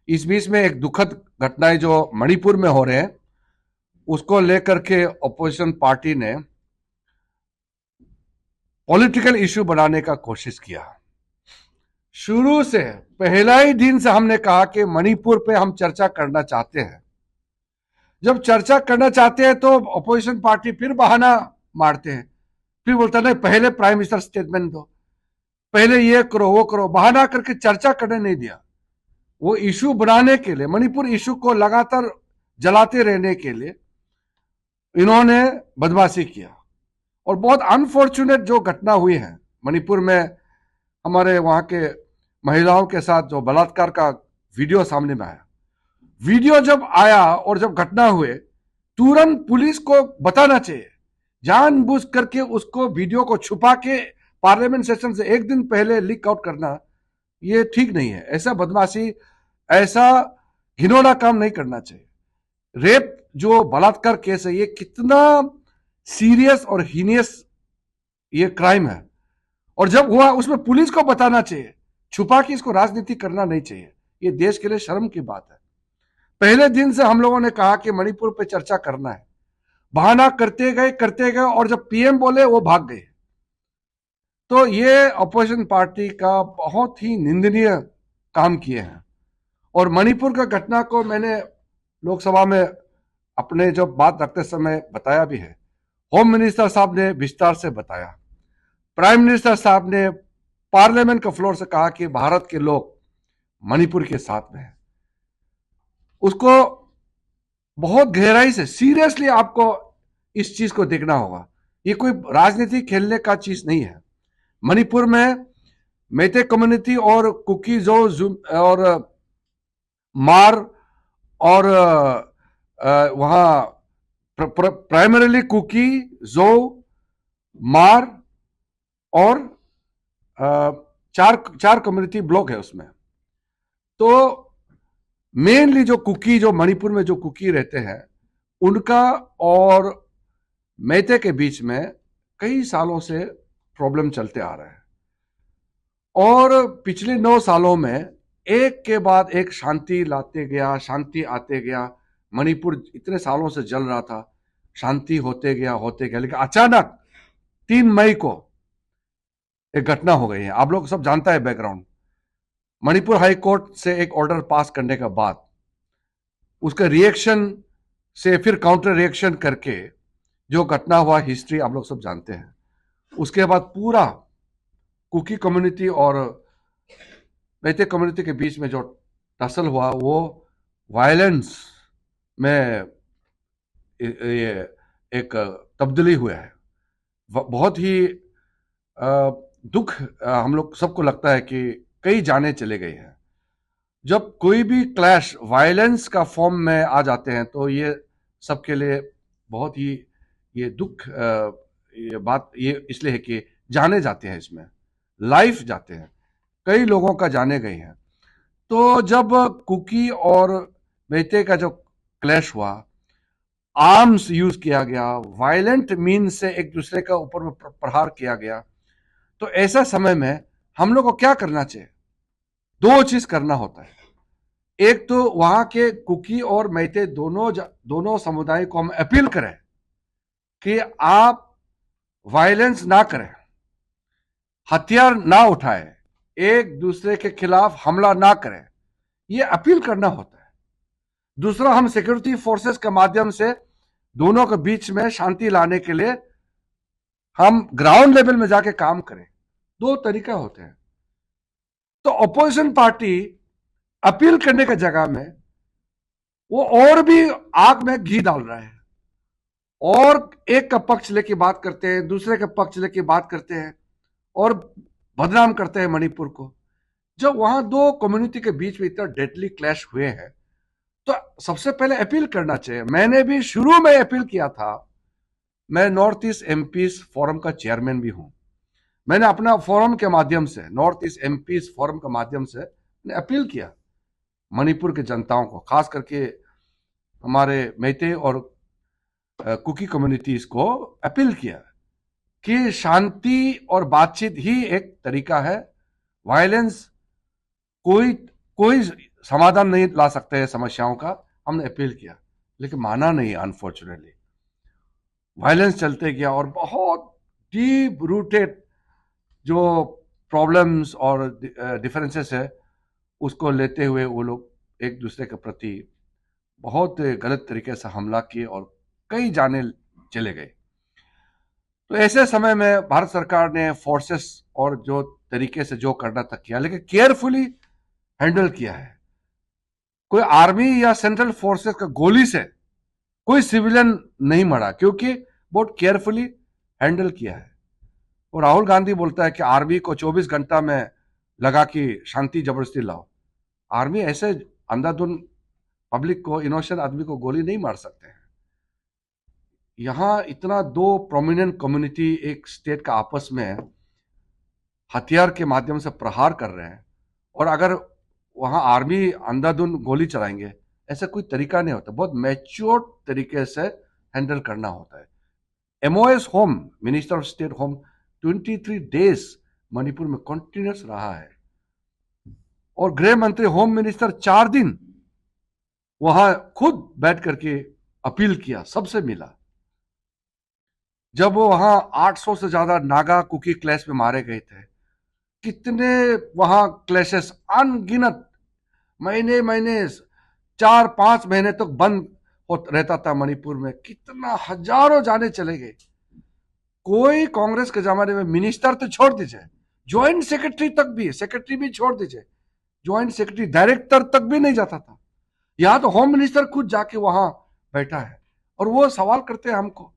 इस बीच में एक दुखद घटनाएं जो मणिपुर में हो रहे हैं उसको लेकर के ऑपोजिशन पार्टी ने पॉलिटिकल इश्यू बनाने का कोशिश किया। शुरू से पहला ही दिन से हमने कहा कि मणिपुर पे हम चर्चा करना चाहते हैं। जब चर्चा करना चाहते हैं तो ऑपोजिशन पार्टी फिर बहाना मारते हैं, फिर बोलता नहीं पहले प्राइम मिनिस्टर स्टेटमेंट दो, पहले ये करो वो करो, बहाना करके चर्चा करने नहीं दिया। वो इशू बनाने के लिए, मणिपुर इशू को लगातार जलाते रहने के लिए इन्होंने बदमाशी किया। और बहुत अनफॉर्चुनेट जो घटना हुई है मणिपुर में, हमारे वहां के महिलाओं के साथ जो बलात्कार का वीडियो सामने में आया, वीडियो जब आया और जब घटना हुए तुरंत पुलिस को बताना चाहिए। जानबूझ करके उसको वीडियो को छुपा के पार्लियामेंट सेशन से एक दिन पहले लीक आउट करना ये ठीक नहीं है। ऐसा बदमाशी, ऐसा घिनौना काम नहीं करना चाहिए। रेप जो बलात्कार केस है ये कितना सीरियस और हीनियस ये क्राइम है, और जब हुआ उसमें पुलिस को बताना चाहिए, छुपा के इसको राजनीति करना नहीं चाहिए। ये देश के लिए शर्म की बात है। पहले दिन से हम लोगों ने कहा कि मणिपुर पे चर्चा करना है, बहाना करते गए और जब पीएम बोले वो भाग गए। तो ये अपोजिशन पार्टी का बहुत ही निंदनीय काम किए हैं। और मणिपुर का घटना को मैंने लोकसभा में अपने जो बात रखते समय बताया भी है। होम मिनिस्टर साहब ने विस्तार से बताया, प्राइम मिनिस्टर साहब ने पार्लियामेंट का फ्लोर से कहा कि भारत के लोग मणिपुर के साथ में हैं। उसको बहुत गहराई से, सीरियसली आपको इस चीज को देखना होगा। ये कोई राजनीति खेलने का चीज नहीं है। मणिपुर में मेते कम्युनिटी और कुकी जो और मार और वहां प्राइमरीली कुकी, जो, मार और चार कम्युनिटी ब्लॉक है उसमें। तो मेनली जो कुकी, जो मणिपुर में जो कुकी रहते हैं उनका और मेते के बीच में कई सालों से प्रॉब्लम चलते आ रहा है। और पिछले 9 सालों में एक के बाद एक शांति लाते गया, शांति आते गया। मणिपुर इतने सालों से जल रहा था, शांति होते गया, लेकिन अचानक 3 मई को एक घटना हो गई है। आप लोग सब जानता है बैकग्राउंड। मणिपुर हाई कोर्ट से एक ऑर्डर पास करने के बाद उसका रिएक्शन से फिर काउंटर रिएक्शन करके जो घटना हुआ, हिस्ट्री आप लोग सब जानते हैं। उसके बाद पूरा कुकी कम्युनिटी और मैते कम्युनिटी के बीच में जो टसल हुआ वो वायलेंस में ये एक तब्दीली हुआ है। बहुत ही दुख हम लोग सबको लगता है कि कई जाने चले गए हैं। जब कोई भी क्लैश वायलेंस का फॉर्म में आ जाते हैं तो ये सबके लिए बहुत ही ये दुख, ये बात ये इसलिए है कि जाने जाते हैं, इसमें लाइफ जाते हैं, कई लोगों का जाने गए हैं। तो जब कुकी और मेते का जो क्लैश हुआ, आर्म्स यूज किया गया, वायलेंट मीन से एक दूसरे का ऊपर में प्रहार किया गया, तो ऐसा समय में हम लोग को क्या करना चाहिए? 2 चीज करना होता है। एक तो वहां के कुकी और मैते दोनों समुदाय को हम अपील करें कि आप वायलेंस ना करें, हथियार ना उठाए, एक दूसरे के खिलाफ हमला ना करें, ये अपील करना होता है। दूसरा, हम सिक्योरिटी फोर्सेस के माध्यम से दोनों के बीच में शांति लाने के लिए हम ग्राउंड लेवल में जाके काम करें। 2 तरीका होते हैं। तो अपोजिशन पार्टी अपील करने की जगह में वो और भी आग में घी डाल रहा है, और एक का पक्ष लेके बात करते हैं, दूसरे का पक्ष लेके बात करते हैं और बदनाम करते हैं मणिपुर को। जब वहां 2 कम्युनिटी के बीच में इतना डेडली क्लैश हुए हैं तो सबसे पहले अपील करना चाहिए। मैंने भी शुरू में अपील किया था। मैं नॉर्थ ईस्ट एमपीज फोरम का चेयरमैन भी हूं। मैंने अपना फोरम के माध्यम से, नॉर्थ ईस्ट एमपीज फोरम के माध्यम से अपील किया मणिपुर के जनताओं को, खास करके हमारे मैते और कुकी कम्युनिटीज को अपील किया कि शांति और बातचीत ही एक तरीका है। वायलेंस कोई कोई समाधान नहीं ला सकते हैं समस्याओं का, हमने अपील किया, लेकिन माना नहीं अनफॉर्चुनेटली। वायलेंस चलते गया और बहुत डीप रूटेड जो प्रॉब्लम्स और डिफरेंसेस है उसको लेते हुए वो लोग एक दूसरे के प्रति बहुत गलत तरीके से हमला किए और कई जाने चले गए। तो ऐसे समय में भारत सरकार ने फोर्सेस और जो तरीके से जो करना था किया, लेकिन केयरफुली हैंडल किया है। कोई आर्मी या सेंट्रल फोर्सेस का गोली से कोई सिविलियन नहीं मरा, क्योंकि बहुत केयरफुली हैंडल किया है। और राहुल गांधी बोलता है कि आर्मी को 24 घंटा में लगा कि शांति जबरदस्ती लाओ। आर्मी ऐसे अंधाधुन पब्लिक को, इनोसेंट आदमी को गोली नहीं मार सकते हैं। यहां इतना दो प्रोमिनेंट कम्युनिटी एक स्टेट का आपस में हथियार के माध्यम से प्रहार कर रहे हैं, और अगर वहां आर्मी अंधाधुन गोली चलाएंगे, ऐसा कोई तरीका नहीं होता। बहुत मैच्योर तरीके से हैंडल करना होता है। MOS home, minister of state home, 23 days Manipur में कंटिन्यूस रहा है, और गृह मंत्री होम मिनिस्टर 4 दिन वहां खुद बैठ करके अपील किया, सबसे मिला। जब वो वहां 800 से ज्यादा नागा कुकी क्लैश में मारे गए थे, कितने वहां क्लैशेस, अनगिनत महीने महीने, 4-5 महीने तक बंद रहता था मणिपुर में, कितना हजारों जाने चले गए। कोई कांग्रेस के जमाने में मिनिस्टर तो छोड़ दीजिए, ज्वाइंट सेक्रेटरी तक भी, सेक्रेटरी भी छोड़ दीजिए, ज्वाइंट सेक्रेटरी डायरेक्टर तक भी नहीं जाता था। यहां तो होम मिनिस्टर खुद जाके वहां बैठा है, और वो सवाल करते हैं हमको